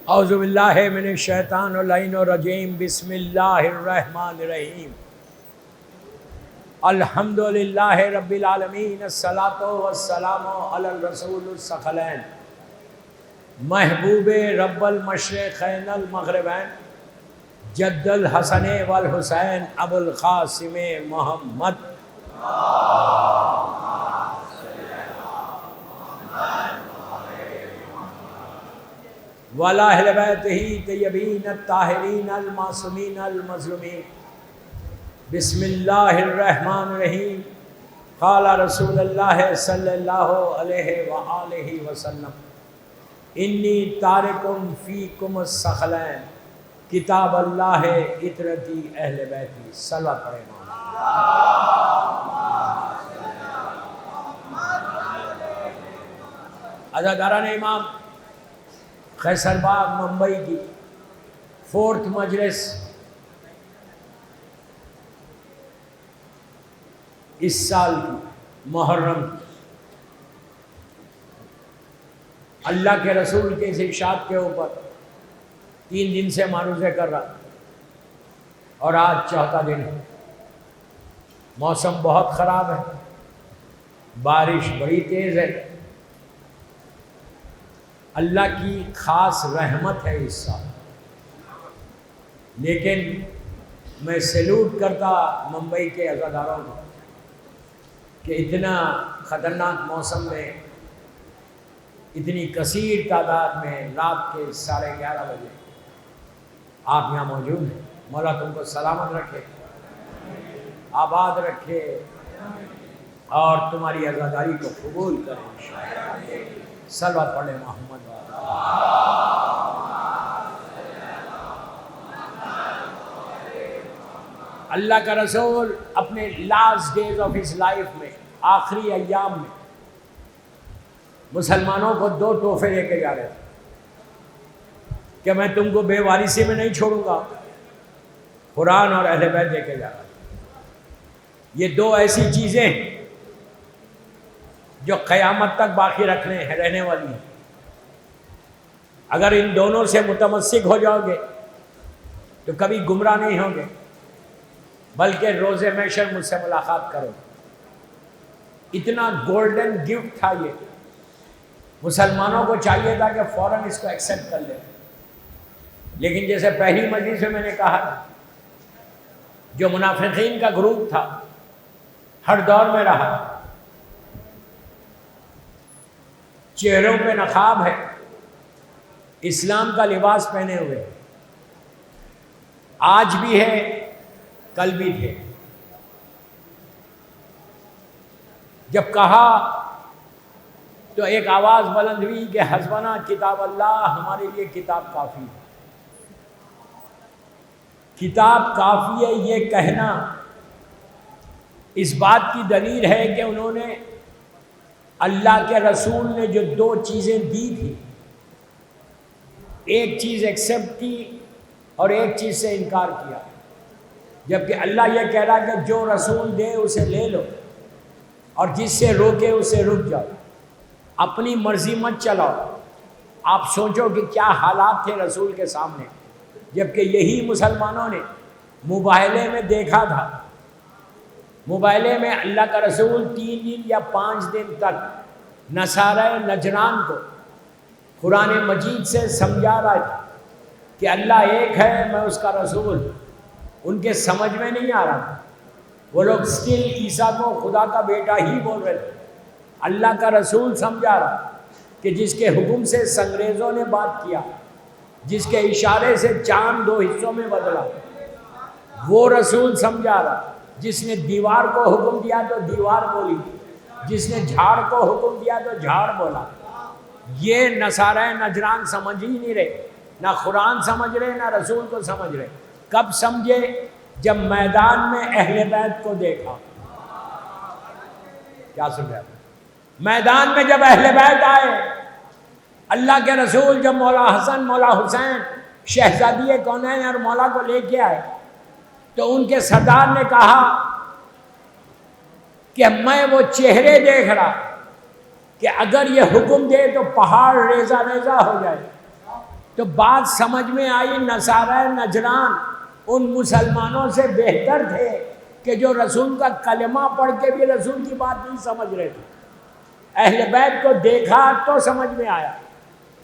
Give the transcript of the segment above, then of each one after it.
اعوذ باللہ من الشیطان الرجیم بسم اللہ الرحمن الرحیم الحمد للہ رب العالمین الصلاۃ والسلام علی الرسول الثقلین محبوب رب المشرقین المغربین جد الحسن والحسین ابو القاسم محمد وعلی اہل بیتہ طیبین الطاہرین المعصومین المظلومین بسم اللہ الرحمن الرحیم قال رسول اللہ صلی اللہ علیہ وآلہ وسلم انی تارکم فیکم الثقلین کتاب اللہ اطرتی اہل بیتی صلوات پڑھیں عزاداران امام قیصر باغ ممبئی کی 4th مجلس اس سال کی محرم اللہ کے رسول کے اس ارشاد کے اوپر 3 دن سے معروضے کر رہا اور آج 4تھا دن ہے۔ موسم بہت خراب ہے، بارش بڑی تیز ہے، اللہ کی خاص رحمت ہے اس سال، لیکن میں سیلوٹ کرتا ممبئی کے عزاداروں کو کہ اتنا خطرناک موسم میں اتنی کثیر تعداد میں رات کے 11:30 بجے آپ یہاں موجود ہیں۔ مولا تم کو سلامت رکھے، آباد رکھے اور تمہاری عزاداری کو قبول کرے۔ صلوات پڑھیں محمد۔ اللہ کا رسول اپنے last days of his life میں، آخری ایام میں مسلمانوں کو 2 تحفے لے کے جا رہے تھے کہ میں تم کو بے وارثی میں نہیں چھوڑوں گا، قرآن اور اہل بیت لے کے جا رہا ہوں۔ یہ 2 ایسی چیزیں ہیں جو قیامت تک باقی رہنے والی ہیں۔ اگر ان دونوں سے متمسک ہو جاؤ گے تو کبھی گمراہ نہیں ہوں گے، بلکہ روز محشر مجھ سے ملاقات کرو۔ اتنا گولڈن گفٹ تھا یہ، مسلمانوں کو چاہیے تھا کہ فوراً اس کو ایکسیپٹ کر لیں، لیکن جیسے پہلی مجلس میں نے کہا تھا، جو منافقین کا گروپ تھا ہر دور میں رہا، چہروں پہ نقاب ہے، اسلام کا لباس پہنے ہوئے، آج بھی ہے کل بھی تھے۔ جب کہا تو ایک آواز بلند ہوئی کہ حسبنا کتاب اللہ، ہمارے لیے کتاب کافی ہے۔ کتاب کافی ہے یہ کہنا اس بات کی دلیل ہے کہ انہوں نے اللہ کے رسول نے جو 2 چیزیں دی تھی، ایک چیز ایکسیپٹ کی اور ایک چیز سے انکار کیا، جبکہ اللہ یہ کہہ رہا کہ جو رسول دے اسے لے لو اور جس سے روکے اسے رک جاؤ، اپنی مرضی مت چلاؤ۔ آپ سوچو کہ کیا حالات تھے رسول کے سامنے، جبکہ یہی مسلمانوں نے مباہلے میں دیکھا تھا۔ مباہلے میں اللہ کا رسول 3 دن یا 5 دن تک نصارہ نجران کو قرآن مجید سے سمجھا رہا تھا کہ اللہ ایک ہے، میں اس کا رسول۔ ان کے سمجھ میں نہیں آ رہا تھا، وہ لوگ سٹل عیسیٰ کو خدا کا بیٹا ہی بول رہے تھے۔ اللہ کا رسول سمجھا رہا کہ جس کے حکم سے سنگریزوں نے بات کیا، جس کے اشارے سے چاند 2 حصوں میں بدلا، وہ رسول سمجھا رہا۔ جس نے دیوار کو حکم دیا تو دیوار بولی، جس نے جھاڑ کو حکم دیا تو جھاڑ بولا۔ یہ نصارہ نجران سمجھ ہی نہیں رہے، نہ قرآن سمجھ رہے نہ رسول کو سمجھ رہے۔ کب سمجھے؟ جب میدان میں اہل بیت کو دیکھا۔ کیا سمجھا؟ میدان میں جب اہل بیت آئے، اللہ کے رسول جب مولا حسن مولا حسین شہزادی کونین اور مولا کو لے کے آئے تو ان کے سردار نے کہا کہ میں وہ چہرے دیکھ رہا کہ اگر یہ حکم دے تو پہاڑ ریزہ ریزہ ہو جائے، تو بات سمجھ میں آئی، نصارہ نجران ان مسلمانوں سے بہتر تھے کہ جو رسول کا کلمہ پڑھ کے بھی رسول کی بات نہیں سمجھ رہے تھے۔ اہل بیت کو دیکھا تو سمجھ میں آیا۔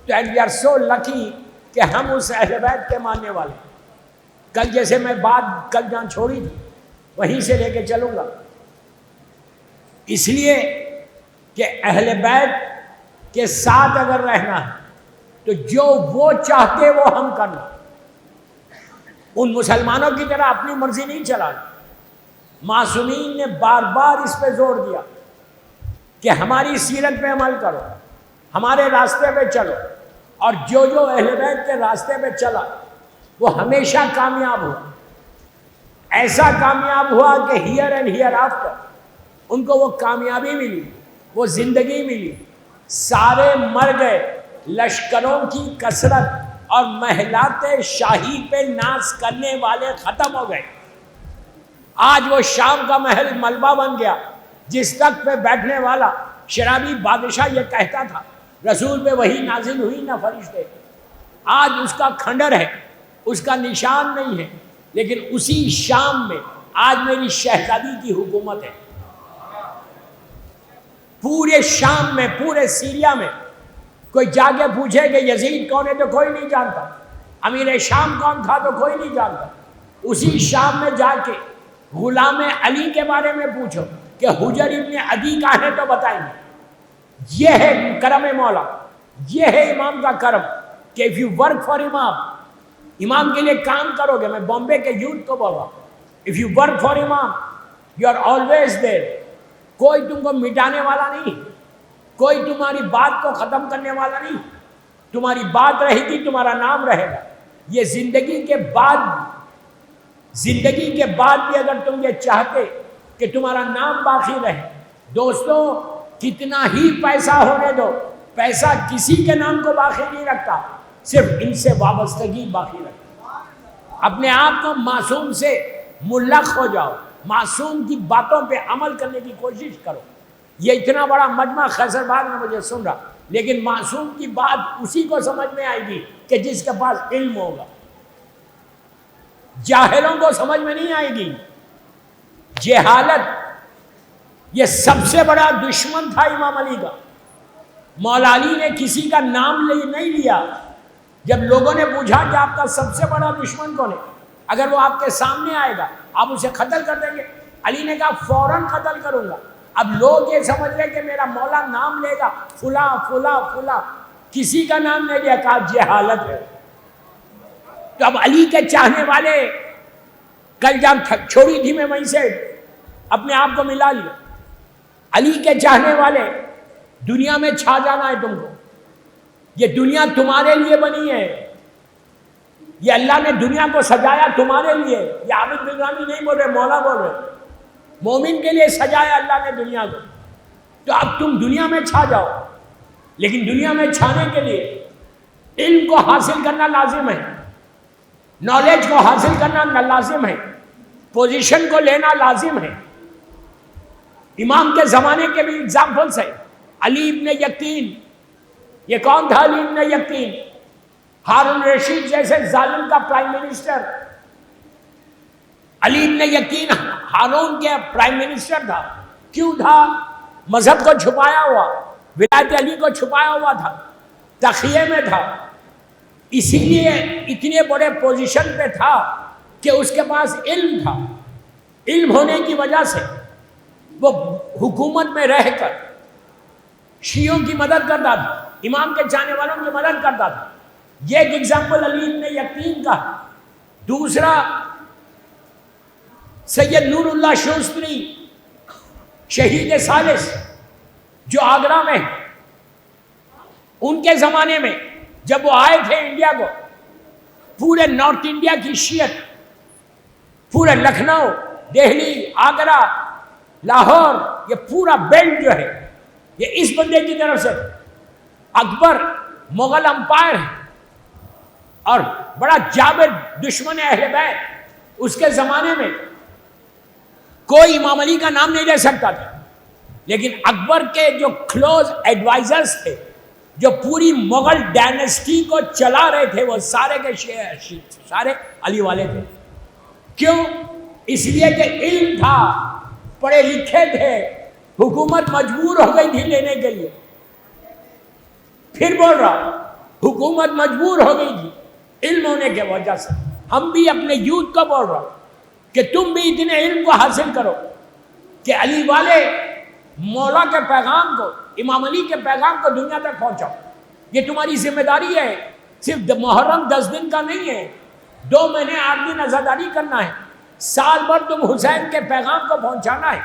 تو اینڈ وی آر سو لکی کہ ہم اس اہل بیت کے ماننے والے۔ کل جیسے میں بات کل جہاں چھوڑی تھی وہیں سے لے کے چلوں گا، اس لیے کہ اہل بیت کے ساتھ اگر رہنا ہے تو جو وہ چاہتے وہ ہم کرنا، ان مسلمانوں کی طرح اپنی مرضی نہیں چلانا۔ معصومین نے بار بار اس پہ زور دیا کہ ہماری سیرت پہ عمل کرو، ہمارے راستے پہ چلو، اور جو جو اہل بیت کے راستے پہ چلا وہ ہمیشہ کامیاب ہوا۔ ایسا کامیاب ہوا کہ ہیئر اینڈ ہیئر آفٹر ان کو وہ کامیابی ملی، وہ زندگی ملی۔ سارے مر گئے، لشکروں کی کثرت اور محلات شاہی پہ ناز کرنے والے ختم ہو گئے۔ آج وہ شام کا محل ملبہ بن گیا، جس تخت پہ بیٹھنے والا شرابی بادشاہ یہ کہتا تھا رسول پہ وہی نازل ہوئی نہ فرشتے، آج اس کا کھنڈر ہے، اس کا نشان نہیں ہے، لیکن اسی شام میں آج میری شہزادی کی حکومت ہے۔ پورے شام میں، پورے سیریا میں کوئی جا کے پوچھے کہ یزید کون ہے تو کوئی نہیں جانتا، امیر شام کون تھا تو کوئی نہیں جانتا۔ اسی شام میں جا کے غلام علی کے بارے میں پوچھو کہ حجر ابن عدی کہاں ہے تو بتائیں گے۔ یہ ہے کرم مولا، یہ ہے امام کا کرم کہ if you work for امام کے لیے کام کرو گے۔ میں بامبے کے یوتھ کو بول رہا ہوں، if you work for امام you are always there۔ کوئی تم کو مٹانے والا نہیں، کوئی تمہاری بات کو ختم کرنے والا نہیں، تمہاری بات رہے گی، تمہارا نام رہے گا۔ یہ زندگی کے بعد بھی اگر تم یہ چاہتے کہ تمہارا نام باقی رہے، دوستوں کتنا ہی پیسہ ہونے دو، پیسہ کسی کے نام کو باقی نہیں رکھتا، صرف ان سے وابستگی باقی رکھتا۔ اپنے آپ کو معصوم سے ملق ہو جاؤ، معصوم کی باتوں پہ عمل کرنے کی کوشش کرو۔ یہ اتنا بڑا مجمع خیصر باغ میں مجھے سن رہا، لیکن معصوم کی بات اسی کو سمجھ میں آئے گی کہ جس کے پاس علم ہوگا۔ جاہلوں کو سمجھ میں نہیں آئے گی۔ جہالت یہ سب سے بڑا دشمن تھا امام علی کا۔ مولا علی نے کسی کا نام نہیں لیا۔ جب لوگوں نے پوچھا کہ آپ کا سب سے بڑا دشمن کون ہے، اگر وہ آپ کے سامنے آئے گا آپ اسے قتل کر دیں گے، علی نے کہا فوراً قتل کروں گا۔ اب لوگ یہ سمجھ رہے کہ میرا مولا نام لے گا، فلاں فلاں فلاں، کسی کا نام نہیں لیا، کہا جہالت ہے۔ تو اب علی کے چاہنے والے، کل جب چھوڑی تھی میں وہیں سے اپنے آپ کو ملا لیا، علی کے چاہنے والے، دنیا میں چھا جانا ہے تم کو، یہ دنیا تمہارے لیے بنی ہے، یہ اللہ نے دنیا کو سجایا تمہارے لیے۔ یہ عابد بن رامی نہیں بول رہے، مولا بول رہے، مومن کے لیے سجایا اللہ نے دنیا کو۔ تو اب تم دنیا میں چھا جاؤ، لیکن دنیا میں چھانے کے لیے علم کو حاصل کرنا لازم ہے، نالج کو حاصل کرنا لازم ہے، پوزیشن کو لینا لازم ہے۔ امام کے زمانے کے بھی اگزامپلس ہیں۔ علی ابن یقین، یہ کون تھا علی ابن یقین؟ ہارون رشید جیسے ظالم کا پرائم منسٹر۔ علی ابن یقین ہارون کے پرائم منسٹر تھا، کیوں تھا؟ مذہب کو چھپایا ہوا، ولایت علی کو چھپایا ہوا تھا، تقیے میں تھا، اسی لیے اتنے بڑے پوزیشن پہ تھا کہ اس کے پاس علم تھا۔ علم ہونے کی وجہ سے وہ حکومت میں رہ کر شیعوں کی مدد کرتا تھا، امام کے چاہنے والوں کی مدد کرتا تھا۔ یہ ایک ایگزامپل علی ابن یقین کا۔ دوسرا سید نور اللہ شوستری، شہید ثالث، جو آگرہ میں، ان کے زمانے میں جب وہ آئے تھے انڈیا کو، پورے نارتھ انڈیا کی شیعت، پورے لکھنؤ، دہلی، آگرہ، لاہور، یہ پورا بیلٹ جو ہے یہ اس بندے کی طرف سے، اکبر مغل امپائر ہے اور بڑا جابر دشمن اہل بیت۔ اس کے زمانے میں کوئی امام علی کا نام نہیں لے سکتا تھا، لیکن اکبر کے جو کلوز ایڈوائزرز تھے جو پوری مغل ڈائنسٹی کو چلا رہے تھے وہ سارے کے سارے علی والے تھے. کیوں؟ اس لیے کہ علم تھا، پڑھے لکھے تھے، حکومت مجبور ہو گئی تھی لینے کے لیے. پھر بول رہا حکومت مجبور ہو گئی تھی علم ہونے کی وجہ سے. ہم بھی اپنے یوتھ کو بول رہا کہ تم بھی اتنے علم کو حاصل کرو کہ علی والے مولا کے پیغام کو، امام علی کے پیغام کو دنیا تک پہنچاؤ. یہ تمہاری ذمہ داری ہے. صرف محرم 10 دن کا نہیں ہے، 2 مہینے 8 دن عزاداری کرنا ہے. سال بھر تم حسین کے پیغام کو پہنچانا ہے.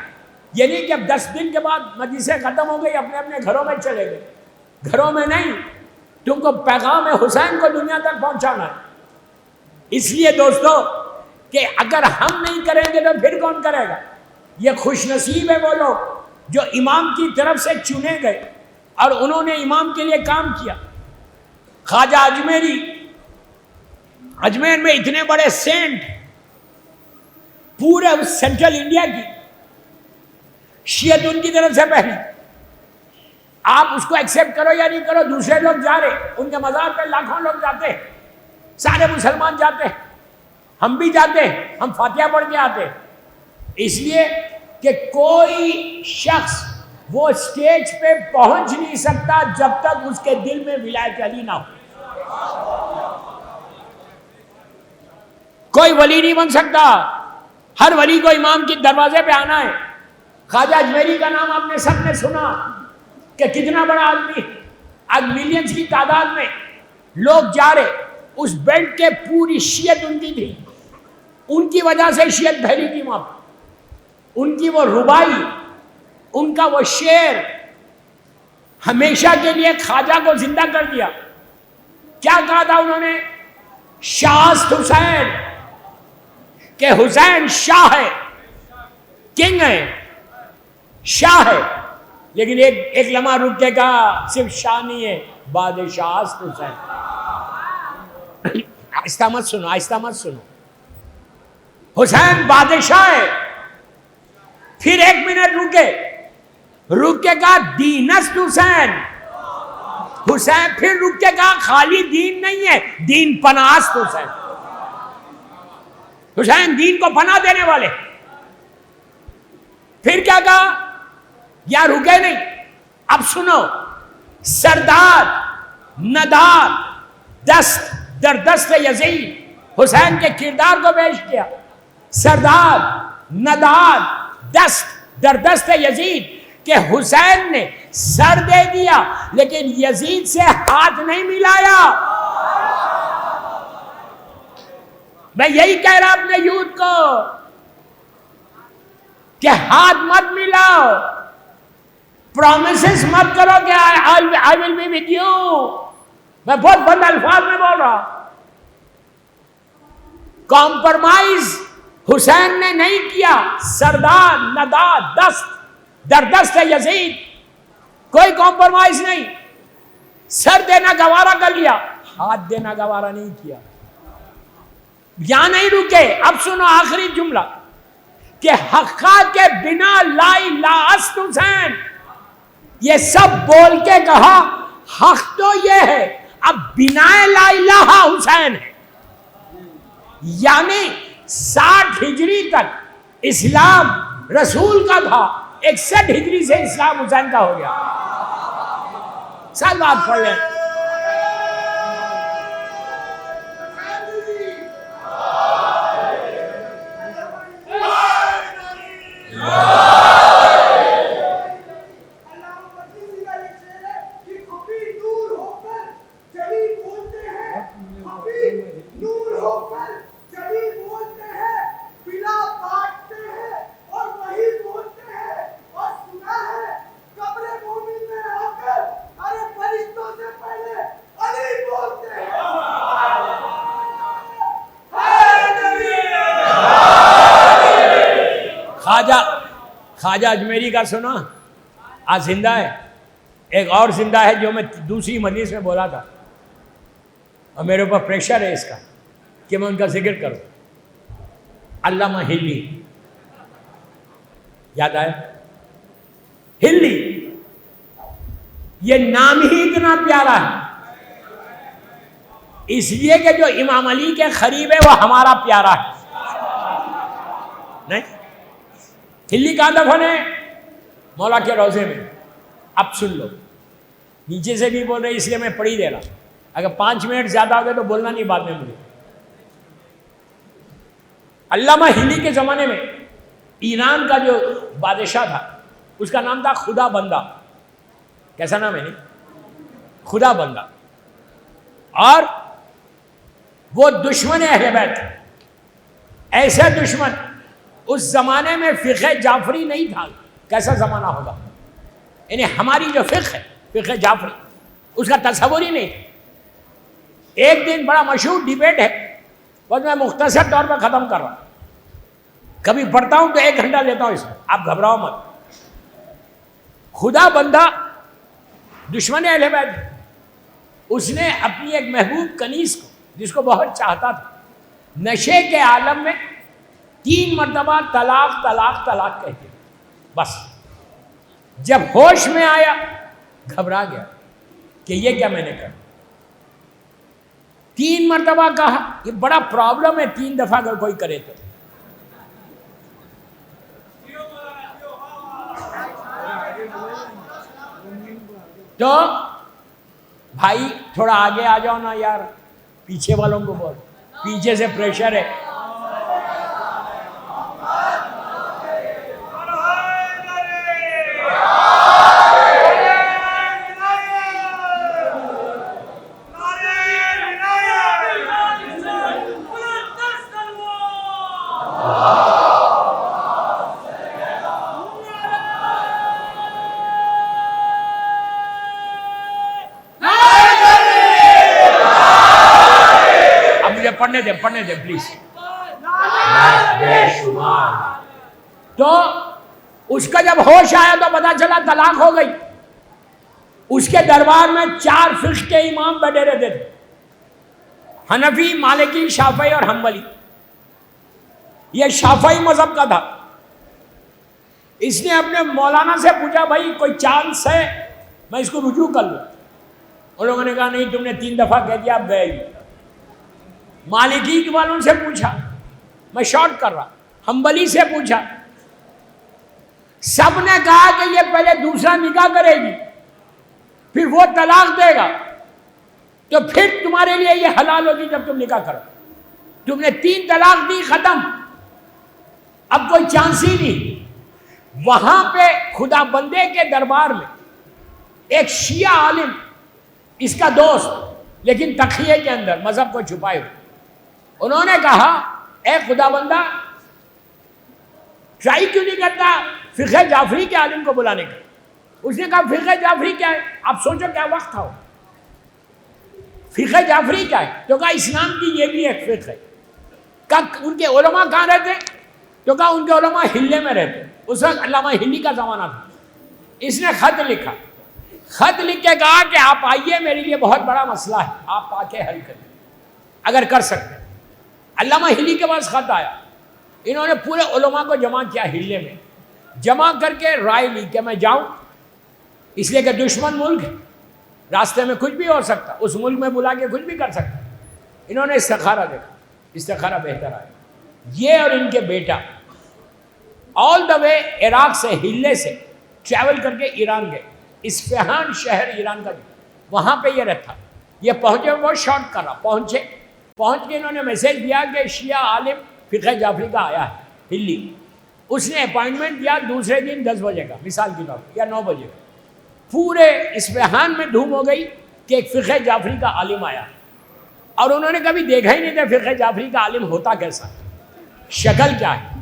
یہ نہیں کہ اب 10 دن کے بعد مجلسیں ختم ہو گئی اپنے اپنے گھروں میں چلے گئے. گھروں میں نہیں، تم کو پیغام حسین کو دنیا تک پہنچانا ہے. اس لیے دوستو کہ اگر ہم نہیں کریں گے تو پھر کون کرے گا؟ یہ خوش نصیب ہے وہ لوگ جو امام کی طرف سے چنے گئے اور انہوں نے امام کے لیے کام کیا. خواجہ اجمیری، اجمیر میں اتنے بڑے سینٹ، پورے سینٹرل انڈیا کی شیعت ان کی طرف سے پہلی. آپ اس کو ایکسیپٹ کرو یا نہیں کرو، دوسرے لوگ جا رہے، ان کے مزار پہ لاکھوں لوگ جاتے ہیں، سارے مسلمان جاتے ہیں، ہم بھی جاتے ہیں، ہم فاتحہ پڑھ کے آتے ہیں. اس لیے کہ کوئی شخص وہ سٹیج پہ پہنچ نہیں سکتا جب تک اس کے دل میں ولایت علی نہ ہو. کوئی ولی نہیں بن سکتا. ہر ولی کو امام کے دروازے پہ آنا ہے. خواجہ اجمیری کا نام آپ نے سب نے سنا کہ کتنا بڑا آدمی، آج ملینز کی تعداد میں لوگ جا رہے. اس بیلٹ کے پوری شیعت ان کی تھی، ان کی وجہ سے شیعت پھیلی تھی وہاں. ان کی وہ ربائی، ان کا وہ شعر ہمیشہ کے لیے خواجہ کو زندہ کر دیا. کیا کہا تھا انہوں نے؟ شاست حسین، کہ حسین شاہ ہے، کنگ ہے، شاہ ہے. لیکن ایک لمحہ رک کے کہا صرف شاہ نہیں ہے، بادشاہ حسین. آہستہ مت سنو، آہستہ مت سنو. حسین بادشاہ ہے. پھر 1 منٹ رک کے کہا دینست حسین. حسین پھر رک کے کہا خالی دین نہیں ہے، دین پناست حسین. حسین دین کو پناہ دینے والے. پھر کیا کہا؟ یا رکے نہیں، اب سنو. سردار ندار دست در دست یزید، حسین کے کردار کو پیش کیا. سردار ندار دست در دست یزید، کہ حسین نے سر دے دیا لیکن یزید سے ہاتھ نہیں ملایا. میں یہی کہہ رہا اپنے یوتھ کو کہ ہاتھ مت ملاؤ، پرومسز مت کرو کہ I will be with you. میں بہت بند الفاظ میں بول رہا. کمپرمائز حسین نے نہیں کیا. سردار ندار دست در دست یزید، کوئی کمپرمائز نہیں. سر دینا گوارا کر لیا، ہاتھ دینا گوارا نہیں کیا. یہاں نہیں رکے. اب سنو آخری جملہ کہ حقا کے بنا لا الہ است حسین. یہ سب بول کے کہا حق تو یہ ہے، اب بنا لا الہ حسین ہے. یعنی 60 ہجری تک اسلام رسول کا تھا، 61 ہجری سے اسلام حسین کا ہو گیا. سال بات پڑھ لیں. خواجہ اجمیری کا سنا، آج زندہ ہے. ایک اور زندہ ہے جو میں دوسری مجلس میں بولا تھا، اور میرے اوپر پریشر ہے اس کا کہ میں ان کا ذکر کروں. علامہ ہلی، یاد آئے؟ ہلی یہ نام ہی اتنا پیارا ہے، اس لیے کہ جو امام علی کے قریب ہے وہ ہمارا پیارا ہے. نہیں، ہلی کہاں دفن ہے؟ مولا کے روضے میں. اب سن لو، نیچے سے بھی بول رہے اس لیے میں پڑھ ہی دے رہا. اگر 5 منٹ زیادہ ہو گئے تو بولنا نہیں بعد میں مجھے. علامہ ہلی کے زمانے میں ایران کا جو بادشاہ تھا اس کا نام تھا خدا بندہ. کیسا نام ہے؟ نہیں، خدا بندہ. اور وہ دشمن اہل بیت تھے. ایسے دشمن، اس زمانے میں فقہ جعفری نہیں تھا. کیسا زمانہ ہوگا؟ یعنی ہماری جو فقہ ہے، فقہ جعفری، اس کا تصور ہی نہیں. ایک دن بڑا مشہور ڈیبیٹ ہے، بس میں مختصر طور پر ختم کر رہا ہوں. کبھی پڑھتا ہوں تو 1 گھنٹہ لیتا ہوں اس میں، آپ گھبراؤ مت. خدا بندہ دشمن اہل بیت، اس نے اپنی ایک محبوب کنیز کو، جس کو بہت چاہتا تھا، نشے کے عالم میں 3 مرتبہ طلاق طلاق طلاق کہتے. بس جب ہوش میں آیا گھبرا گیا کہ یہ کیا میں نے کہا. 3 مرتبہ کہا. یہ بڑا پرابلم ہے 3 دفعہ اگر کوئی کرے تو بھائی تھوڑا آگے آ جاؤ نا یار، پیچھے والوں کو بول، پیچھے سے پریشر ہے. پڑھنے دیں پلیز. تو اس کا جب ہوش آیا تو پتا چلا طلاق ہو گئی. اس کے دربار میں 4 فقہ کے امام بیٹھے رہتے تھے، حنفی، مالکی، شافعی اور حنبلی. یہ شافعی مذہب کا تھا. اس نے اپنے مولانا سے پوچھا بھائی کوئی چانس ہے میں اس کو رجوع کر لوں؟ ان لوگوں نے کہا نہیں، تم نے 3 دفعہ کہہ دیا، اب گئے. مالکی والوں سے پوچھا، میں شارٹ کر رہا. حنبلی سے پوچھا، سب نے کہا کہ یہ پہلے دوسرا نکاح کرے گی، پھر وہ طلاق دے گا، تو پھر تمہارے لیے یہ حلال ہوگی جب تم نکاح کرو. تم نے 3 طلاق دی، ختم، اب کوئی چانس ہی نہیں. وہاں پہ خدا بندے کے دربار میں ایک شیعہ عالم، اس کا دوست، لیکن تقیے کے اندر مذہب کو چھپائے ہوئے، انہوں نے کہا اے خدا بندہ، ٹرائی کیوں نہیں کرتا فقہ جعفری کے عالم کو بلانے کا؟ اس نے کہا فقہ جعفری کیا ہے؟ آپ سوچو کیا وقت تھا. فقہ جعفری کیا ہے؟ تو کہا اسلام کی یہ بھی ایک فقہ ہے. کہا ان کے علماء کہاں رہتے؟ تو کہا ان کے علماء ہلے میں رہتے. اس وقت علامہ ہلی کا زمانہ تھا. اس نے خط لکھا، خط لکھ کے کہا کہ آپ آئیے، میرے لیے بہت بڑا مسئلہ ہے، آپ آ کے حل کریے اگر کر سکتے. علامہ ہلی کے پاس خط آیا. انہوں نے پورے علماء کو جمع کیا ہلے میں، جمع کر کے رائے لی کہ میں جاؤں، اس لیے کہ دشمن ملک ہے، راستے میں کچھ بھی ہو سکتا، اس ملک میں بلا کے کچھ بھی کر سکتا. انہوں نے استخارہ دیکھا، استخارہ بہتر آیا. یہ اور ان کے بیٹا آل دا وے عراق سے، ہلے سے ٹریول کر کے ایران گئے. اصفہان شہر ایران کا، وہاں پہ یہ رہتا. یہ پہنچے، وہ شارٹ کر رہا، پہنچ کے انہوں نے میسیج دیا کہ شیعہ عالم فقہ جعفری کا آیا ہے ہلی. اس نے اپائنٹمنٹ دیا دوسرے دن 10 بجے کا، مثال کے طور پر، یا 9 بجے کا. پورے اصفہان میں دھوم ہو گئی کہ ایک فقہ جعفری کا عالم آیا، اور انہوں نے کبھی دیکھا ہی نہیں تھا فقہ جعفری کا عالم ہوتا کیسا، شکل کیا ہے.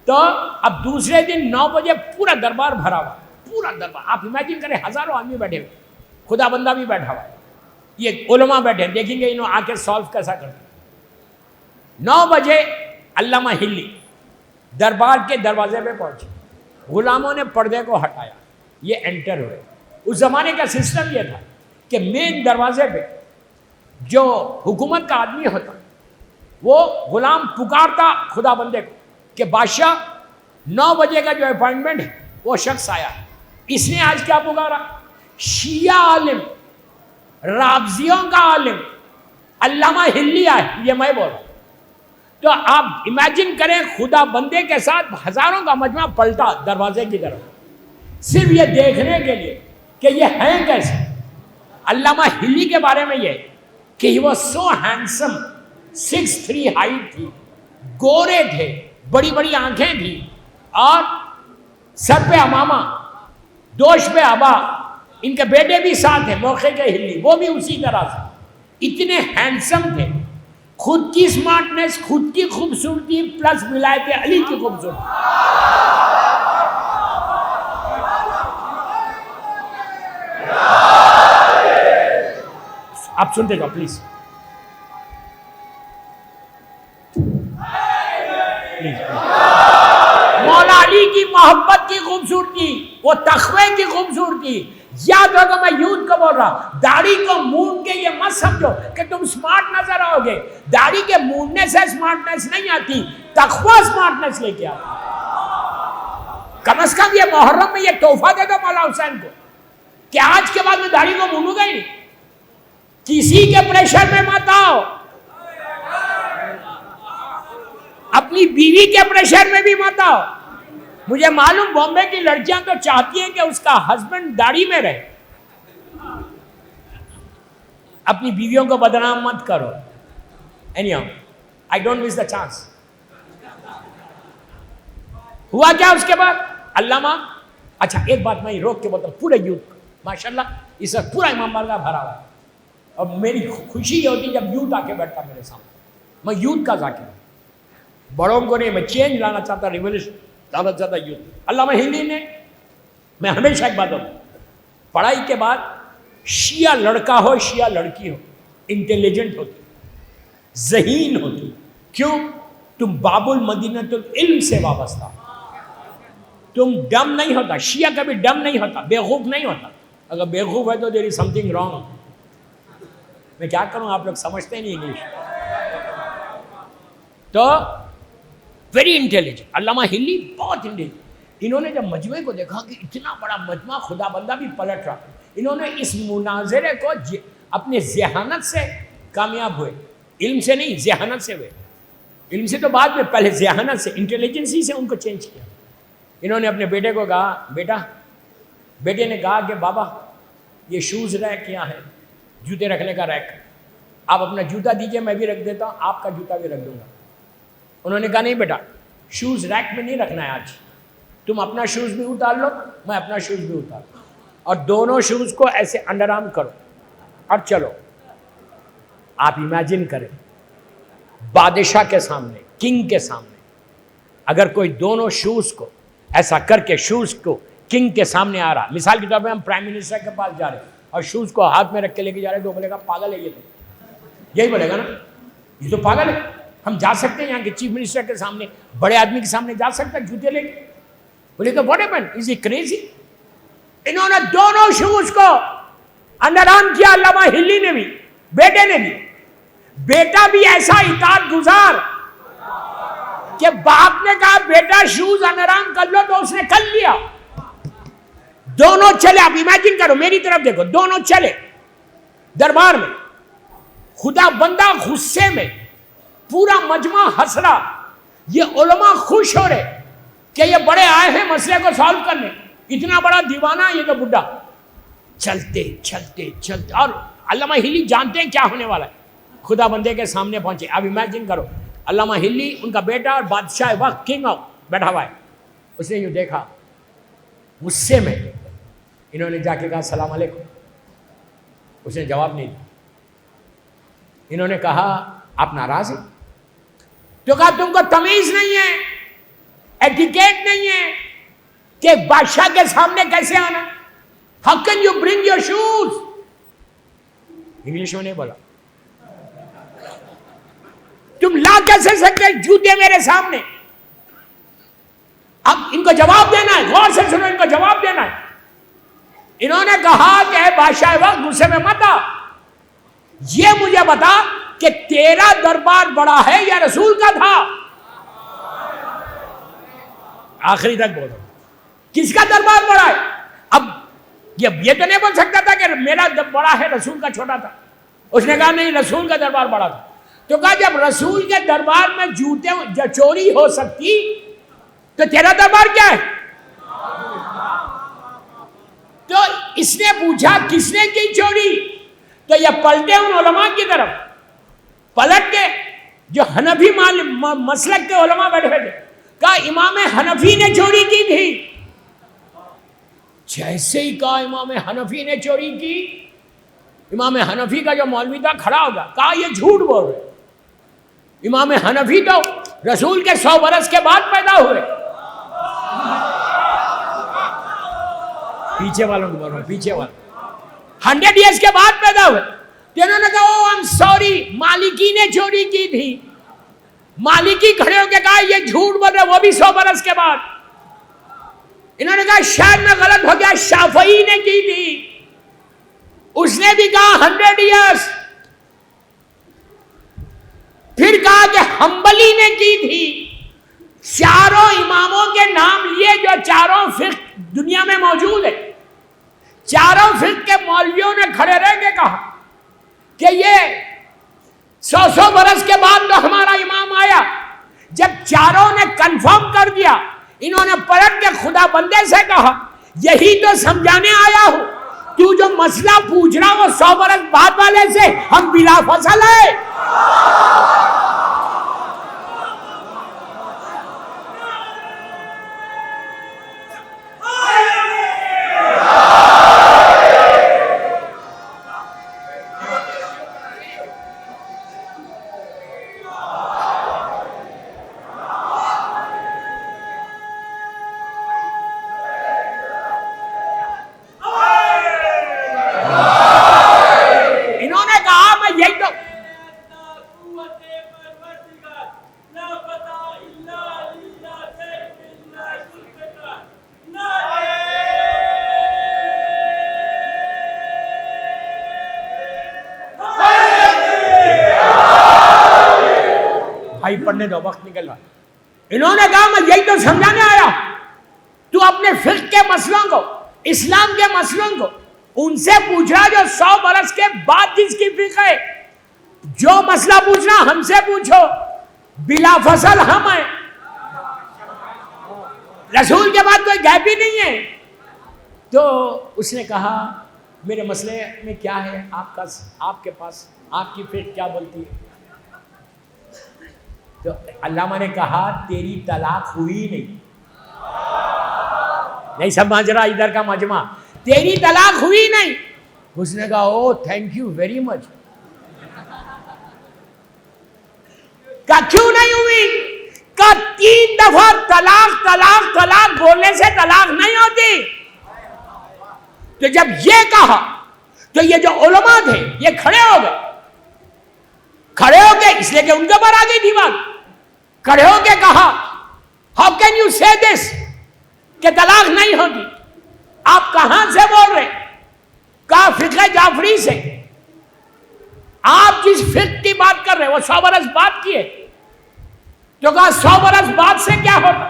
تو اب دوسرے دن 9 بجے پورا دربار بھرا ہوا، پورا دربار. آپ امیجن کریں، ہزاروں آدمی بیٹھے ہوئے، خدا بندہ بھی بیٹھا ہوا ہے، یہ علماء بیٹھے، دیکھیں گے انہوں آ کے سالو کیسا کرتے. 9 بجے علامہ ہلی دربار کے دروازے پہ پہنچے. غلاموں نے پردے کو ہٹایا، یہ انٹر ہوئے. اس زمانے کا سسٹم یہ تھا کہ مین دروازے پہ جو حکومت کا آدمی ہوتا، وہ غلام پکارتا خدا بندے کو کہ بادشاہ 9 بجے کا جو اپائنٹمنٹ ہے وہ شخص آیا ہے. اس نے آج کیا پکارا؟ شیعہ عالم، رافضیوں کا عالم علامہ ہلی ہے، یہ میں بول رہا ہوں۔ تو آپ امیجن کریں خدا بندے کے ساتھ ہزاروں کا مجمع پلٹا دروازے کی طرف، صرف یہ دیکھنے کے لیے کہ یہ ہیں کیسے۔ علامہ ہلی کے بارے میں یہ کہ he was so handsome, 6'3" height تھی، گورے تھے، بڑی بڑی آنکھیں تھی، اور سر پہ امامہ، دوش پہ عبا، ان کے بیٹے بھی ساتھ ہیں موقع کے ہلی، وہ بھی اسی طرح سے، اتنے ہینڈسم تھے۔ خود کی سمارٹنس، خود کی خوبصورتی پلس ولایت علی کی خوبصورتی۔ آپ سنتے جاؤ پلیز، مولا علی کی محبت کی خوبصورتی، وہ تقوی کی خوبصورتی۔ یاد رکھو میں یوتھ کو بول رہا، داڑھی کو مونڈ کے یہ مت سمجھو کہ تم سمارٹ نظر آؤ گے، داڑھی کے مونڈنے سے سمارٹنس نہیں آتی، تقوی سمارٹنس لے کے آتی۔ کم از کم یہ محرم میں یہ تحفہ دے دو مولا حسین کو کہ آج کے بعد میں داڑھی کو مونڈوں گا ہی نہیں، کسی کے پریشر میں مت آؤ، اپنی بیوی کے پریشر میں بھی مت آؤ۔ مجھے معلوم بامبے کی لڑکیاں تو چاہتی ہیں کہ اس کا ہسبینڈ داڑھی میں رہے، اپنی بیویوں کو بدنام مت کرو۔ anyhow I don't miss the chance۔ ہوا کیا اس کے بعد؟ علامہ، اچھا ایک بات میں روک کے بولتا ہوں، پورے یوتھ ماشاءاللہ اس وقت پورا امام بارگاہ بھرا ہوا ہے، اور میری خوشی یہ ہوتی جب یوتھ آ کے بیٹھتا میرے سامنے، میں یوتھ کا ذاکر ہوں، بڑوں کو نہیں، میں چینج لانا چاہتا، ریولیوشن لانا چاہتا یوتھ۔ علامہ ہلی نے، میں ہمیشہ ایک بات ہوتا ہوں، پڑھائی کے بعد شیعہ لڑکا ہو شیعہ لڑکی ہو، انٹیلیجنٹ ہوتی، ذہین ہوتی، کیوں؟ تم باب المدینۃ العلم سے وابستہ، تم ڈم نہیں ہوتا، شیعہ کبھی ڈم نہیں ہوتا، بیوقوف نہیں ہوتا، اگر بیوقوف ہے تو دیر از سم تھنگ رانگ۔ میں کیا کروں، آپ لوگ سمجھتے نہیں انگلش۔ تو ویری انٹیلیجنٹ، علامہ ہلی بہت انٹیلیجنٹ۔ انہوں نے جب مجمع کو دیکھا کہ اتنا بڑا مجمع، خدا بندہ بھی پلٹ رہا، انہوں نے اس مناظرے کو اپنے ذہانت سے کامیاب ہوئے، علم سے نہیں، ذہانت سے ہوئے، علم سے تو بعد میں، پہلے ذہانت سے، انٹیلیجنسی سے ان کو چینج کیا۔ انہوں نے اپنے بیٹے کو کہا، بیٹے نے کہا کہ بابا یہ شوز ریک کیا ہے، جوتے رکھنے کا ریک، آپ اپنا جوتا دیجئے میں بھی رکھ دیتا ہوں، آپ کا جوتا بھی رکھ دوں گا۔ انہوں نے کہا نہیں بیٹا، شوز ریک میں نہیں رکھنا ہے، آج تم اپنا شوز بھی اتار لو، میں اپنا شوز بھی اتار لوں، اور دونوں شوز کو ایسے انڈر آرم کرو اور چلو۔ آپ امیجن کریں بادشاہ کے سامنے، کنگ کے سامنے، اگر کوئی دونوں شوز کو ایسا کر کے شوز کو کنگ کے سامنے آ رہا، مثال کے طور پہ ہم پرائم منسٹر کے پاس جا رہے ہیں اور شوز کو ہاتھ میں رکھ کے لے کے جا رہے ہیں، تو بولے گا پاگل ہے یہ، تو یہی بولے گا نا، یہ تو پاگل ہے۔ ہم جا سکتے ہیں یہاں کے چیف منسٹر کے سامنے، بڑے آدمی کے سامنے جا سکتے ہیں جوتے لے کے؟ بولے کہ what happen, is he crazy? انہوں نے دونوں شوز کو انڈر آرم کیا، علامہ ہلی نے بھی، بیٹے نے بھی، بیٹا بھی ایسا اطاعت گزار کہ باپ نے کہا بیٹا شوز انڈر آرم کر لو تو اس نے کر لیا، دونوں چلے۔ آپ امیجن کرو، میری طرف دیکھو، دونوں چلے دربار میں، خدا بندہ غصے میں، پورا مجمع ہنس رہا، یہ علماء خوش ہو رہے کہ یہ بڑے آئے ہیں مسئلے کو سالو کرنے، اتنا بڑا دیوانہ یہ تو بڈھا۔ چلتے چلتے چلتے، اور علامہ ہلی جانتے ہیں کیا ہونے والا ہے، خدا بندے کے سامنے پہنچے۔ اب امیجن کرو، علامہ ہلی ان کا بیٹا اور بادشاہ وقت کنگ آف بیٹھا ہوا ہے، اس نے یوں دیکھا غصے میں، انہوں نے جا کے کہا السلام علیکم، اس نے جواب نہیں دیا۔ انہوں نے کہا آپ ناراض ہیں؟ تو کہا تم کو تمیز نہیں ہے، ایٹیکیٹ نہیں ہے کہ بادشاہ کے سامنے کیسے آنا، how can you bring your shoes؟ English میں نہیں بولا، تم لا کیسے سکتے جوتے میرے سامنے؟ اب ان کو جواب دینا ہے، غور سے سنو، ان کو جواب دینا ہے۔ انہوں نے کہا کہ اے بادشاہ وقت غصے میں مت آ، یہ مجھے بتا کہ تیرا دربار بڑا ہے یا رسول کا تھا؟ آخری تک بولو، کس کا دربار بڑا ہے؟ اب یہ تو نہیں بول سکتا تھا کہ میرا بڑا ہے رسول کا چھوٹا تھا. اس نے کہا نہیں رسول کا دربار بڑا تھا. تو کہا جب رسول کے دربار میں جوتے چوری ہو سکتی تو تیرا دربار کیا ہے؟ تو اس نے پوچھا کس نے کی چوری؟ تو یہ پلٹے ان علماء کی طرف، پلٹ کے جو حنفی مسلک کے علماء بیٹھے تھے، کہا امام حنفی نے چوری کی تھی. جیسے ہی کہا امام حنفی نے چوری کی، امام حنفی کا جو مولوی تھا کھڑا ہو گیا، کہا یہ جھوٹ بول رہے. امام حنفی تو رسول کے 100 برس کے بعد پیدا ہوئے. پیچھے والوں کو بول رہا ہوں، پیچھے والوں 100 ایئرس کے بعد پیدا ہوئے. تو انہوں نے کہا او I'm sorry، مالکی نے چوری کی تھی. مالکی کھڑے ہو کے کہا یہ جھوٹ بول رہے، وہ بھی 100 برس کے بعد. انہوں نے کہا شاید میں غلط ہو گیا، شافعی نے کی تھی. اس نے بھی کہا 100 ایئرس. پھر کہا کہ حنبلی نے کی تھی. چاروں اماموں کے نام لیے جو چاروں فقہ دنیا میں موجود ہے. چاروں فقہ کے مولویوں نے کھڑے رہ کے کہا کہ یہ 100 برس کے بعد تو ہمارا امام آیا. جب چاروں نے کنفرم کر دیا، انہوں نے پلٹ کے خدا بندے سے کہا یہی تو سمجھانے آیا ہوں، تو جو مسئلہ پوچھ رہا وہ 100 برس بعد والے سے ہم بلا فصل ہے. پڑھنے دو، وقت نکل رہا. انہوں نے کہا میں یہی تو سمجھانے آیا، تو اپنے فقہ کے مسئلوں کو، اسلام کے مسئلوں کو ان سے پوچھا جو 100 برس کے بعد جس کی فقہ ہے. جو مسئلہ پوچھنا ہم سے پوچھو، بلا فصل ہم ہیں. رسول کے بعد کوئی گیپ ہی نہیں ہے. تو اس نے کہا میرے مسئلے میں کیا ہے آپ کے پاس، آپ کی فقہ کیا بولتی ہے؟ تو علامہ نے کہا تیری طلاق ہوئی نہیں سمجھ رہا ادھر کا مجمع، تیری طلاق ہوئی نہیں. اس نے کہا oh thank you very much. کہا کیوں نہیں ہوئی؟ کہا 3 دفعہ طلاق طلاق طلاق بولنے سے طلاق نہیں ہوتی. تو جب یہ کہا تو یہ جو علماء تھے یہ کھڑے ہو گئے اس لیے کہ ان کے اوپر آ گئی تھی بات. کھڑے ہو کے کہا ہاؤ کین یو سے دس کہ طلاق نہیں ہوگی؟ آپ کہاں سے بول رہے؟ کہا فقہ جعفری سے. آپ جس فقہ کی بات کر رہے وہ 100 برس بعد کی ہے. تو کہا 100 برس بعد سے کیا ہوتا؟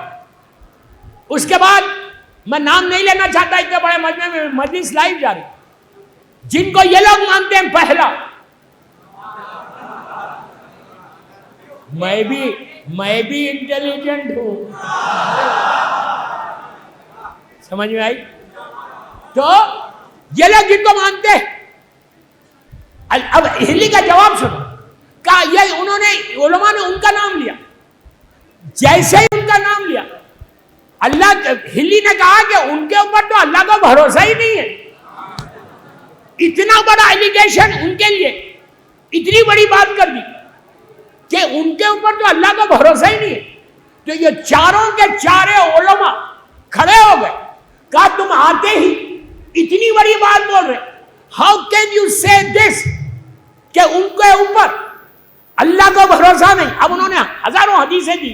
اس کے بعد میں نام نہیں لینا چاہتا، اتنے بڑے مجمع میں مجلس لائیو جا رہی، جن کو یہ لوگ مانتے ہیں پہلا میں بھی انٹیلیجنٹ ہوں. سمجھ میں آئی؟ تو یہ لوگ جن کو مانتے ہیں، اب ہلی کا جواب سنو. کہا یہ انہوں نے علماء نے ان کا نام لیا. جیسے ہی ان کا نام لیا، اللہ ہلی نے کہا کہ ان کے اوپر تو اللہ کا بھروسہ ہی نہیں ہے. اتنا بڑا ایلیگیشن ان کے لیے، اتنی بڑی بات کر دی کہ ان کے اوپر تو اللہ کا بھروسہ ہی نہیں ہے. تو یہ چاروں کے چارے علماء کھڑے ہو گئے. کہا تم آتے ہی اتنی بڑی بات بول رہے، ہاؤ کین یو سے دس کہ ان کے اوپر اللہ کا بھروسہ نہیں. اب انہوں نے ہزاروں حدیثیں دی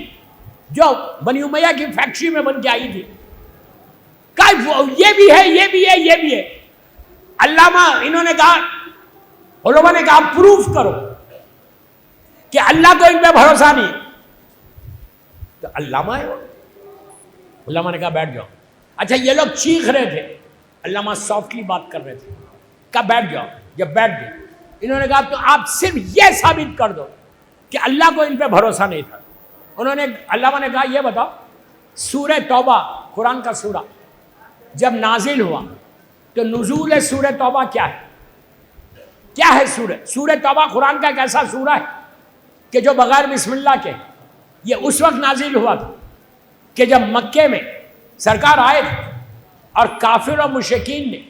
جو بنی امیہ کی فیکٹری میں بن کے آئی تھی. کہا یہ بھی ہے یہ بھی ہے یہ بھی ہے. علامہ انہوں نے کہا، علماء نے کہا پروف کرو کہ اللہ کو ان پہ بھروسہ نہیں. تو علامہ نے کہا بیٹھ جاؤ. اچھا یہ لوگ چیخ رہے تھے علامہ سافٹلی بات کر رہے تھے، کہا بیٹھ جاؤ. جب بیٹھ گئے انہوں نے کہا تو آپ صرف یہ ثابت کر دو کہ اللہ کو ان پہ بھروسہ نہیں تھا. علامہ نے کہا یہ بتاؤ سورہ توبہ قرآن کا سورہ جب نازل ہوا تو نزول سورہ توبہ کیا ہے؟ کیا ہے سورہ توبہ قرآن کا ایک ایسا سورہ ہے کہ جو بغیر بسم اللہ کے یہ اس وقت نازل ہوا تھا کہ جب مکے میں سرکار آئے تھے اور کافر و مشرکین نے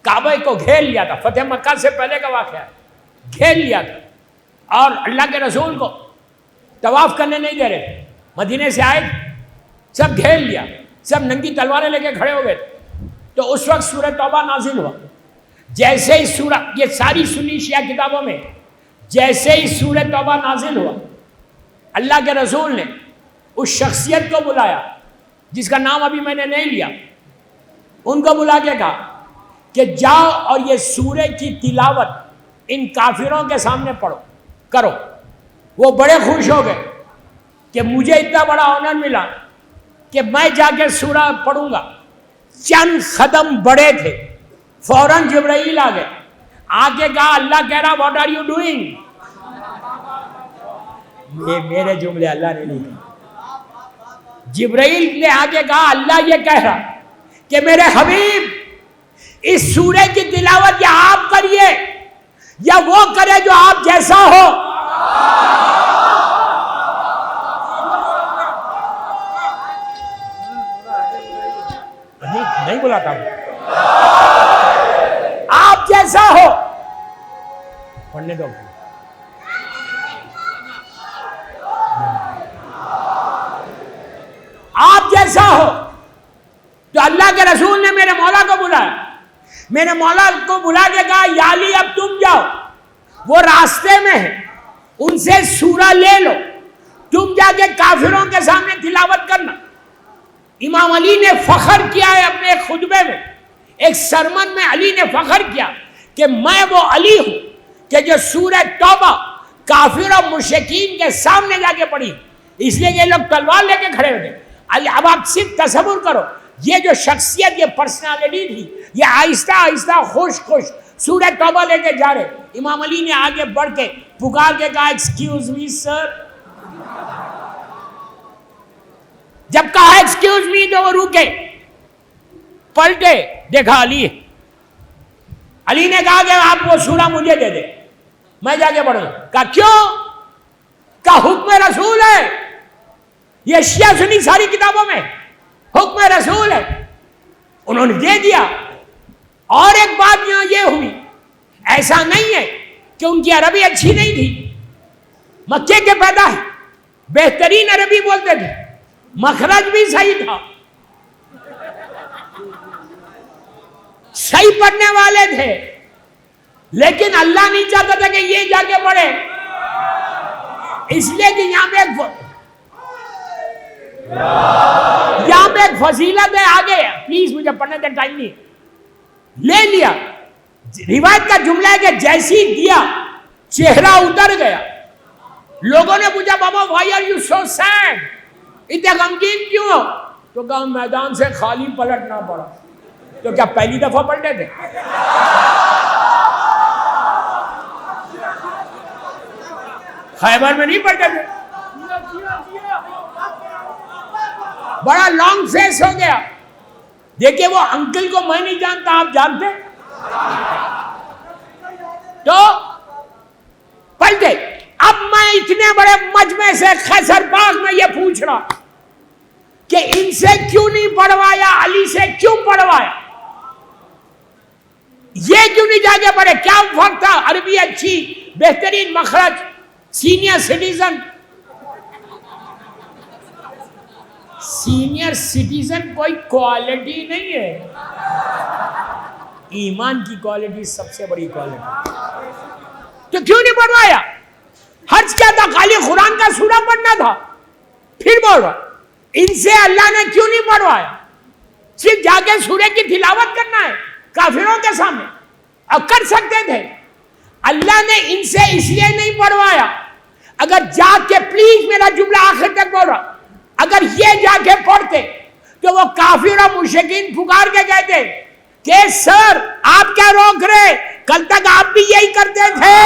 کعبہ کو گھیر لیا تھا. فتح مکہ سے پہلے کا واقعہ ہے. گھیر لیا تھا اور اللہ کے رسول کو طواف کرنے نہیں دے رہے تھے. مدینے سے آئے تھے، سب گھیر لیا، سب ننگی تلواریں لے کے کھڑے ہو گئے تھے. تو اس وقت سورہ توبہ نازل ہوا. جیسے ہی سورہ، یہ ساری سنی شیعہ کتابوں میں جیسے ہی سورہ توبہ نازل ہوا اللہ کے رسول نے اس شخصیت کو بلایا جس کا نام ابھی میں نے نہیں لیا. ان کو بلا کے کہا کہ جاؤ اور یہ سورہ کی تلاوت ان کافروں کے سامنے پڑھو کرو. وہ بڑے خوش ہو گئے کہ مجھے اتنا بڑا آنر ملا کہ میں جا کے سورہ پڑھوں گا. چند قدم بڑے تھے فوراً جبرائیل آ گئے. آ کے کہا اللہ کہہ رہا واٹ آر یو ڈوئنگ. یہ میرے جملے اللہ نے نہیں کہا. جبرائیل نے آ کے کہا اللہ یہ کہہ رہا کہ میرے حبیب اس سورہ کی تلاوت یا آپ کریے یا وہ کرے جو آپ جیسا ہو. نہیں بلاتا ہوں، آپ جیسا ہو. پڑھنے دو. آپ جیسا ہو. تو اللہ کے رسول نے میرے مولا کو بلایا. میرے مولا کو بلا کے کہا یا علی اب تم جاؤ، وہ راستے میں ہے، ان سے سورہ لے لو، تم جا کے کافروں کے سامنے تلاوت کرنا. امام علی نے فخر کیا ہے اپنے ایک خطبے میں، ایک سرمن میں علی نے فخر کیا کہ میں وہ علی ہوں کہ جو سورہ توبہ کافر و مشرکین کے سامنے جا کے پڑھی. اس لیے یہ لوگ تلوار لے کے کھڑے ہوتے. اب آپ صرف تصور کرو یہ جو شخصیت، یہ پرسنالٹی تھی، یہ آہستہ آہستہ خوش سورہ توبہ لے کے جا رہے. امام علی نے آگے بڑھ کے پکار کے کہا ایکسکیوز می سر. جب کہا ایکسکیوز می تو وہ رکے، پلٹے، دیکھا علی. علی نے کہا کہ آپ وہ سورہ مجھے دے دے، میں جا کے پڑھوں. کہا کیوں؟ کہا حکم رسول ہے. یہ شیعہ سنی ساری کتابوں میں حکم رسول ہے. انہوں نے دے دیا. اور ایک بات یہاں یہ ہوئی، ایسا نہیں ہے کہ ان کی عربی اچھی نہیں تھی. مکے کے پیدا ہے، بہترین عربی بولتے تھے، مخرج بھی صحیح تھا، صحیح پڑھنے والے تھے. لیکن اللہ نہیں چاہتا تھا کہ یہ جا کے پڑھے، اس لیے کہ یہاں پہ ایک فضیلت ہے. آگے پلیز مجھے پڑھنے کا ٹائم نہیں. لے لیا. روایت کا جملہ ہے کہ جیسی دیا چہرہ اتر گیا. لوگوں نے پوچھا بابا why are you so sad؟ اتنے غمگین کیوں ہو؟ تو کہا میدان سے خالی پلٹنا پڑا. تو کیا پہلی دفعہ پلٹے تھے؟ خیبر میں نہیں پلٹے تھے. بڑا لانگ فیس ہو گیا. دیکھیں وہ انکل کو میں نہیں جانتا، آپ جانتے؟ تو پلٹے. اب میں اتنے بڑے مجمع سے خیسر باغ میں یہ پوچھ رہا کہ ان سے کیوں نہیں پڑھوایا، علی سے کیوں پڑھوایا، یہ کیوں نہیں جا کے پڑھے؟ کیا فرق تھا؟ عربی اچھی، بہترین مخرج، سینئر سٹیزن. سینئر سٹیزن کوئی کوالٹی نہیں ہے، ایمان کی کوالٹی سب سے بڑی کوالٹی. تو کیوں نہیں پڑھوایا؟ حرج کیا تھا؟ خالی قرآن کا سورہ پڑھنا تھا. پھر بول رہا ان سے اللہ نے کیوں نہیں پڑھوایا؟ صرف جا کے سورہ کی تلاوت کرنا ہے کافروں کے سامنے، اب کر سکتے تھے. اللہ نے ان سے اس لیے نہیں پڑھوایا. اگر جا کے، پلیز میرا جملہ آخر تک بول رہا، اگر یہ جا کے پڑھتے تو وہ کافر اور مشرکین پکار کے کہتے کہ سر آپ کیا روک رہے، کل تک آپ بھی یہی کرتے تھے،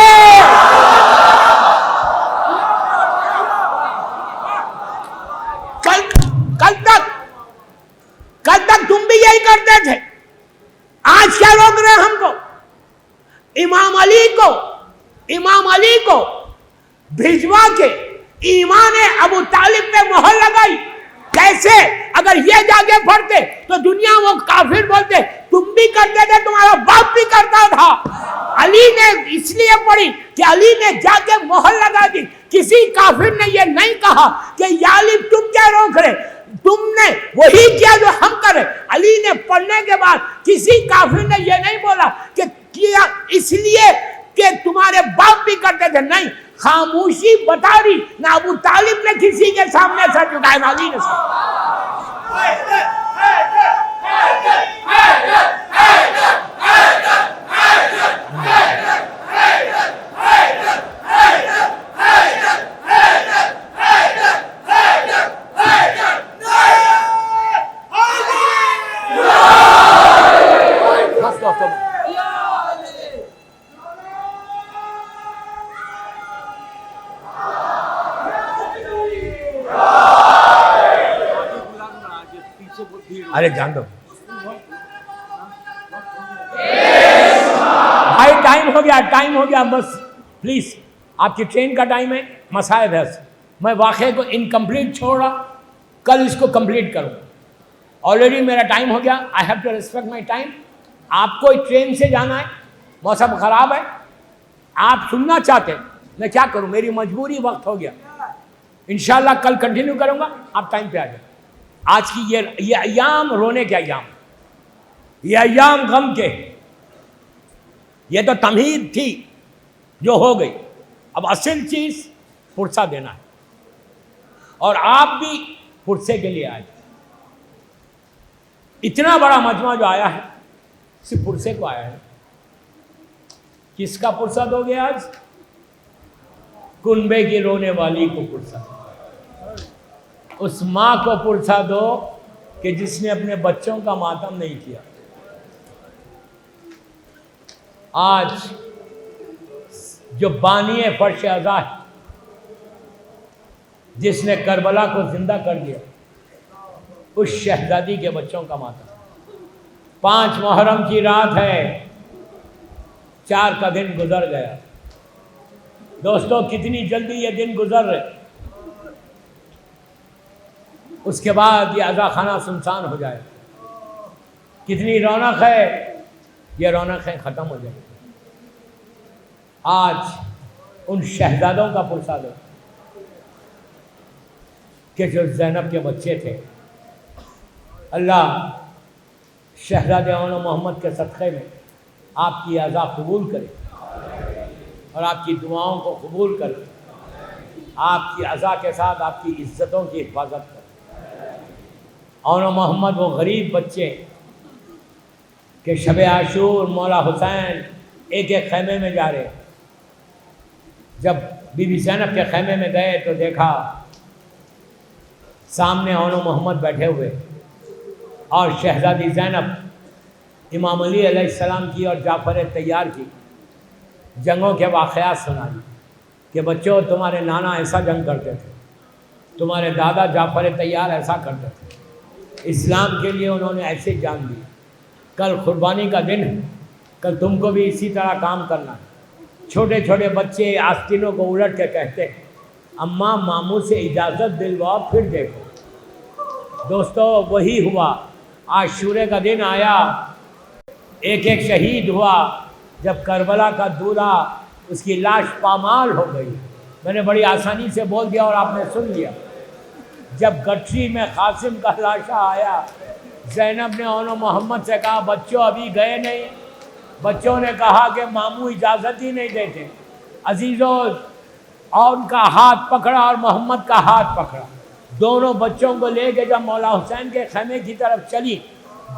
کل تک تم بھی یہی کرتے تھے، آج کیا روک رہے ہم کو؟ امام علی کو بھجوا کے ایمان ابو طالب پہ مہر لگائی. کیسے؟ اگر یہ جا کے پڑھتے تو دنیا وہ کافر بولتے، تم بھی کرتے تھے، تمہارا باپ بھی کرتا تھا. علی نے اس لیے پڑھی کہ علی نے جا کے مہر لگا دی. کسی کافر نے یہ نہیں کہا کہ یا علی تم کیا روک رہے، تم نے وہی کیا جو ہم کرے. علی نے پڑھنے کے بعد کسی کافر نے یہ نہیں بولا کہ کیا اس لیے کہ تمہارے باپ بھی کرتے تھے، نہیں، خاموشی بتا رہی. نہ ابو طالب نے کسی کے سامنے سر جھکایا، نہ علی نے ارے جان دو بھائی، ٹائم ہو گیا بس پلیز. آپ کی ٹرین کا ٹائم ہے، مسائل ہے. میں واقعے کو انکمپلیٹ چھوڑ رہا، کل اس کو کمپلیٹ کروں. آلریڈی میرا ٹائم ہو گیا. I have to respect my time. آپ کو ٹرین سے جانا ہے، موسم خراب ہے، آپ سننا چاہتے، میں کیا کروں، میری مجبوری، وقت ہو گیا. انشاءاللہ کل کنٹینیو کروں گا، آپ ٹائم پہ آ جائیں. آج کی یہ ایام رونے کے ایام، یہ ایام غم کے، یہ تو تمہید تھی جو ہو گئی. اب اصل چیز پرسہ دینا ہے، اور آپ بھی پرسے کے لیے آئے. اتنا بڑا مجمع جو آیا ہے صرف پرسے کو آیا ہے. کس کا پرسہ دو گے آج؟ کنبے کی رونے والی کو پرسہ. اس ماں کو پرسہ دو کہ جس نے اپنے بچوں کا ماتم نہیں کیا. آج جو بانی فرش ازا ہے، جس نے کربلا کو زندہ کر دیا، اس شہزادی کے بچوں کا ماتم. 5 محرم کی رات ہے، 4 کا دن گزر گیا. دوستو کتنی جلدی یہ دن گزر رہے. اس کے بعد یہ عزا خانہ سنسان ہو جائے. کتنی رونق ہے، یہ رونقیں ختم ہو جائیں. آج ان شہزادوں کا پرسہ دو کہ جو زینب کے بچے تھے. اللہ شہزادے اون محمد کے صدقے میں آپ کی عزا قبول کرے اور آپ کی دعاؤں کو قبول کرے. آپ کی عزا کے ساتھ آپ کی عزتوں کی حفاظت کرے. اون محمد وہ غریب بچے کہ شب عاشور مولا حسین ایک ایک خیمے میں جا رہے. جب بی بی زینب کے خیمے میں گئے تو دیکھا سامنے اون محمد بیٹھے ہوئے اور شہزادی زینب امام علی علیہ السلام کی اور جعفر طیار کی جنگوں کے واقعات سنا دی کہ بچوں تمہارے نانا ایسا جنگ کرتے تھے، تمہارے دادا جعفر طیار ایسا کرتے تھے، اسلام کے لیے انہوں نے ایسے جان دی. کل قربانی کا دن ہے، کل تم کو بھی اسی طرح کام کرنا ہے. چھوٹے چھوٹے بچے آستینوں کو الٹ کے کہتے ہیں اماں ماموں سے اجازت دلواؤ پھر دیکھو. دوستو وہی ہوا. عاشورے کا دن آیا، ایک ایک شہید ہوا. جب کربلا کا دولہا اس کی لاش پامال ہو گئی، میں نے بڑی آسانی سے بول دیا اور آپ نے سن لیا. جب گٹری میں قاسم کا لاشا آیا، زینب نے اون محمد سے کہا بچوں ابھی گئے نہیں. بچوں نے کہا کہ ماموں اجازت ہی نہیں دیتے. عزیزوں اور ان کا ہاتھ پکڑا اور محمد کا ہاتھ پکڑا. دونوں بچوں کو لے کے جب مولا حسین کے خیمے کی طرف چلی،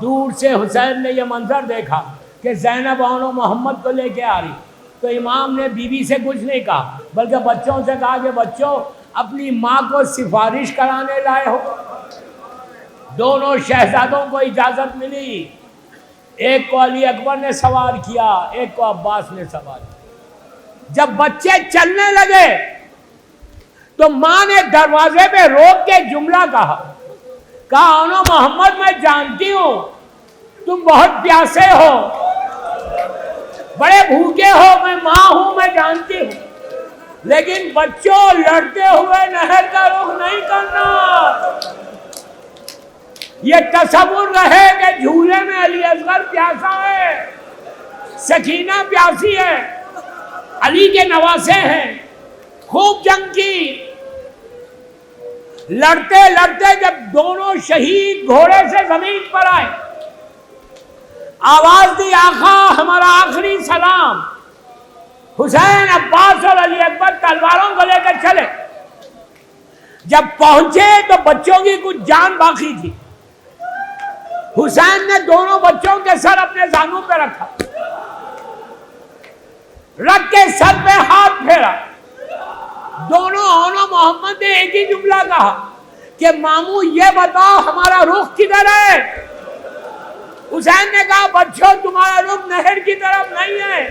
دور سے حسین نے یہ منظر دیکھا کہ زینب اون محمد کو لے کے آ رہی. تو امام نے بی بی سے کچھ نہیں کہا بلکہ بچوں سے کہا کہ بچوں اپنی ماں کو سفارش کرانے لائے ہو. دونوں شہزادوں کو اجازت ملی. ایک کو علی اکبر نے سوار کیا، ایک کو عباس نے سوار کیا۔ جب بچے چلنے لگے تو ماں نے دروازے پہ روک کے جملہ کہا انو محمد میں جانتی ہوں تم بہت پیاسے ہو، بڑے بھوکے ہو، میں ماں ہوں، میں جانتی ہوں، لیکن بچوں لڑتے ہوئے نہر کا رخ نہیں کرنا۔ یہ تصور رہے کہ جھولے میں علی اصغر پیاسا ہے، سکینہ پیاسی ہے، علی کے نواسے ہیں، خوب جنگ کی، لڑتے لڑتے جب دونوں شہید گھوڑے سے زمین پر آئے، آواز دی آقا ہمارا آخری سلام۔ حسین، عباس اور علی اکبر تلواروں کو لے کر چلے۔ جب پہنچے تو بچوں کی کچھ جان باقی تھی۔ حسین نے دونوں بچوں کے سر اپنے زانوں پہ رکھا، رکھ کے سر پہ ہاتھ پھیرا۔ دونوں اونو محمد نے ایک ہی جملہ کہا کہ ماموں یہ بتاؤ ہمارا رخ کدھر ہے؟ حسین نے کہا بچوں تمہارا رخ نہر کی طرف نہیں ہے۔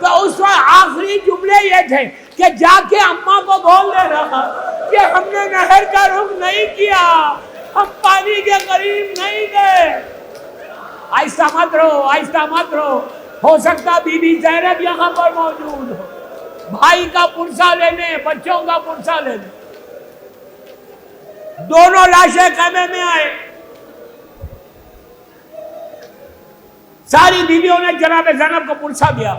تو اس وقت آخری جملے یہ تھے کہ جا کے اماں کو بول دے رہا کہ ہم نے نہر کا رخ نہیں کیا، ہم پانی کے قریب نہیں گئے۔ آہستہ مت رہو، آہستہ مت رہو، ہو سکتا بی بی زینب یہاں پر موجود ہو، بھائی کا پرسہ لینے، بچوں کا پرسہ لینے۔ دونوں لاشیں خیمے میں آئے۔ ساری بیویوں نے جناب زینب کو پرسہ دیا۔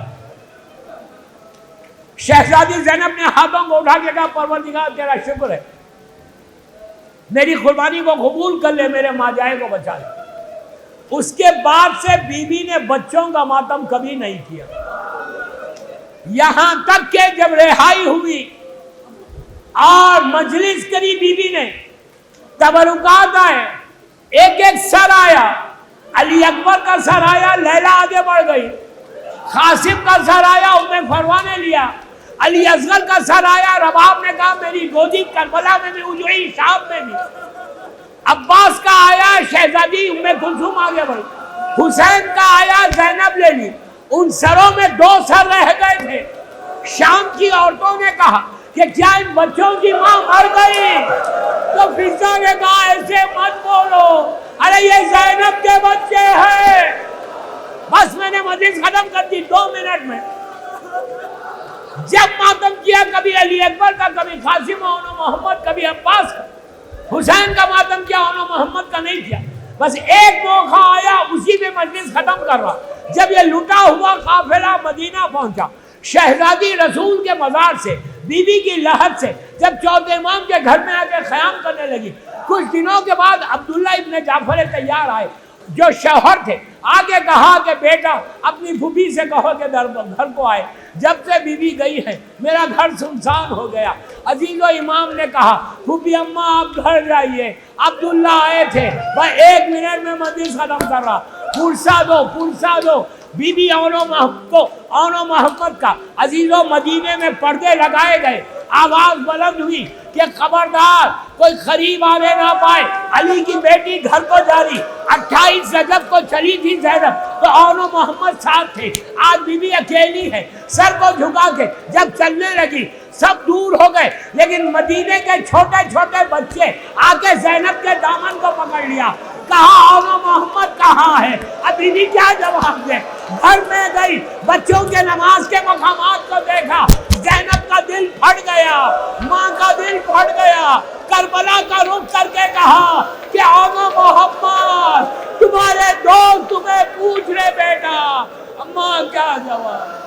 شہزادی زینب نے ہاتھوں کو اٹھا کے کہا پروردگار تیرا شکر ہے، میری قربانی کو قبول کر لے، میرے ماجائے کو بچا لے۔ اس کے بعد سے بی بی نے بچوں کا ماتم کبھی نہیں کیا، یہاں تک کہ جب رہائی ہوئی اور مجلس کری بی بی نے، تبرکات آئے، ایک ایک سر آیا، علی اکبر کا سر آیا، لیلا آگے بڑھ گئی، قاسم کا سر آیا، ام فروا نے لیا، علی اصغر کا سر آیا، رباب نے کہا میری گودی کربلا میں بھی اجڑی، شام میں بھی، عباس کا آیا، شہزادی ام کلثوم آگے بڑھی، حسین کا آیا، زینب لے لی۔ ان سروں میں 2 سر رہ گئے تھے۔ شام کی عورتوں نے کہا کہ کیا ان بچوں کی ماں مر گئی؟ تو فضا نے کہا ایسے مت بولو، ارے یہ زینب کے بچے ہیں۔ بس میں نے مجلس ختم کر دی 2 منٹ میں۔ جب ماتم کیا کبھی علی اکبر کا، کبھی قاسم اونو محمد، کبھی عباس کا، حسین کا ماتم کیا، اونو محمد کا نہیں کیا۔ بس ایک موقع آیا، اسی میں مجلس ختم کر رہا۔ جب یہ لٹا ہوا قافلہ مدینہ پہنچا، شہزادی رسول کے مزار سے، بی بی کی لحد سے، جب چوتھے امام کے گھر میں آ کے قیام کرنے لگی، کچھ دنوں کے بعد عبداللہ ابن جعفر طیار آئے جو شوہر تھے، آگے کہا کہ بیٹا اپنی پھوپھی سے کہو کہ گھر کو آئے۔ جب سے بی بی گئی ہے میرا گھر سنسان ہو گیا۔ عزیز و امام نے کہا پھوپھی اماں آپ گھر جائیے، عبداللہ آئے تھے، میں 1 منٹ میں مجلس ختم کر رہا، پرسہ دو، پرسہ دو۔ بی بی اونو محمد کا عزیزوں مدینے میں پردے لگائے گئے، آواز بلند ہوئی کہ خبردار کوئی قریب آنے نہ پائے۔ علی کی بیٹی گھر کو جا رہی، 28 رجب کو چلی تھی زینب، تو اونو محمد ساتھ تھے، آج بی بی اکیلی ہے۔ سر کو جھکا کے جب چلنے لگی سب دور ہو گئے، لیکن مدینے کے چھوٹے چھوٹے بچے آ کے زینب کے دامن کو پکڑ لیا، کہا اونو محمد کہاں ہے؟ اب بی بی کیا جواب دے؟ گھر میں گئی، بچوں کے نماز کے مقامات کو دیکھا، زینب کا دل پھٹ گیا، ماں کا دل پھٹ گیا، کربلا کا رخ کر کے کہا کہ اونو محمد تمہارے دوست تمہیں پوچھ رہے بیٹا۔ اماں کیا جواب؟